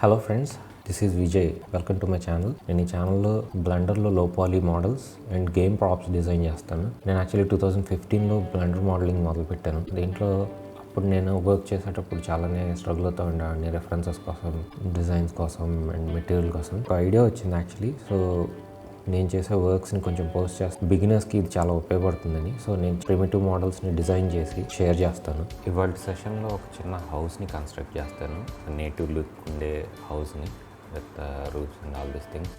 Hello friends, this is Vijay. Welcome to my channel. నేను ఈ ఛానల్లో బ్లెండర్లో low poly models and game props design చేస్తాను. నేను యాక్చువల్లీ 2015లో బ్లెండర్ మోడలింగ్ మొదలుపెట్టాను. దీంట్లో అప్పుడు నేను వర్క్ చేసేటప్పుడు చాలానే స్ట్రగుల్ అవుతూ ఉండేవాడిని రెఫరెన్సెస్ కోసం, డిజైన్స్ కోసం అండ్ మెటీరియల్ కోసం. ఒక ఐడియా వచ్చింది యాక్చువల్లీ. సో నేను చేసే వర్క్స్ని కొంచెం పోస్ట్ చేస్తాను, బిగినర్స్కి ఇది చాలా ఉపయోగపడుతుందని. సో నేను ప్రిమిటివ్ మోడల్స్ని డిజైన్ చేసి షేర్ చేస్తాను. ఇవాళ సెషన్లో ఒక చిన్న హౌస్ని కన్స్ట్రక్ట్ చేస్తాను, నేటివ్ లుక్ ఉండే హౌస్ని with roofs and all these things.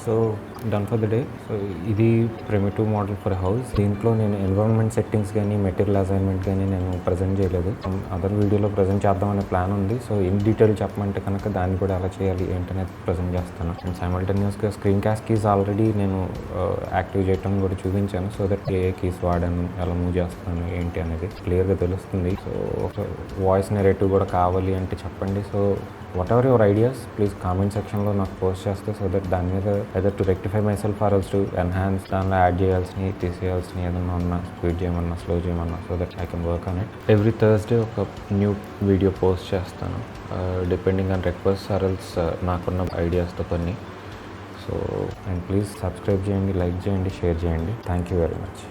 So done for the day. So ఇది ప్రిమిటివ్ మోడల్ ఫర్ హౌస్. దీంట్లో నేను ఎన్విరాన్మెంట్ సెట్టింగ్స్ కానీ మెటీరియల్ అసైన్మెంట్ కానీ నేను ప్రజెంట్ చేయలేదు. అదర్ వీడియోలో ప్రజెంట్ చేద్దామనే ప్లాన్ ఉంది. సో ఇన్ డీటెయిల్ చెప్పమంటే కనుక దాన్ని కూడా ఎలా చేయాలి ఏంటనేది ప్రజెంట్ చేస్తాను. అండ్ సైమల్టేనియస్గా స్క్రీన్ కాస్ట్ కీస్ ఆల్రెడీ నేను యాక్టివ్ చేయడం కూడా చూపించాను. సో దట్ ఏ కీస్ వాడాను, ఎలా మూవ్ చేస్తాను ఏంటి అనేది క్లియర్గా తెలుస్తుంది. సో ఒక వాయిస్ నెరేటివ్ కూడా కావాలి అంటే చెప్పండి. So what ever your ideas please comment సెక్షన్లో నాకు పోస్ట్ చేస్తే సో దట్ దాని మీద either to rectify my self or else to enhance, దానిలో యాడ్ చేయాల్సినవి తీసేయాల్సినవి ఏదన్నా ఉన్నా, స్పీడ్ చేయమన్నా స్లో చేయమన్నా so that I can work on it. Every Thursday ఒక న్యూ వీడియో పోస్ట్ చేస్తాను depending on request or else నాకున్న ఐడియాస్తో కొన్ని. సో అండ్ ప్లీజ్ సబ్స్క్రైబ్ చేయండి, లైక్ చేయండి, షేర్ చేయండి. Thank you very much.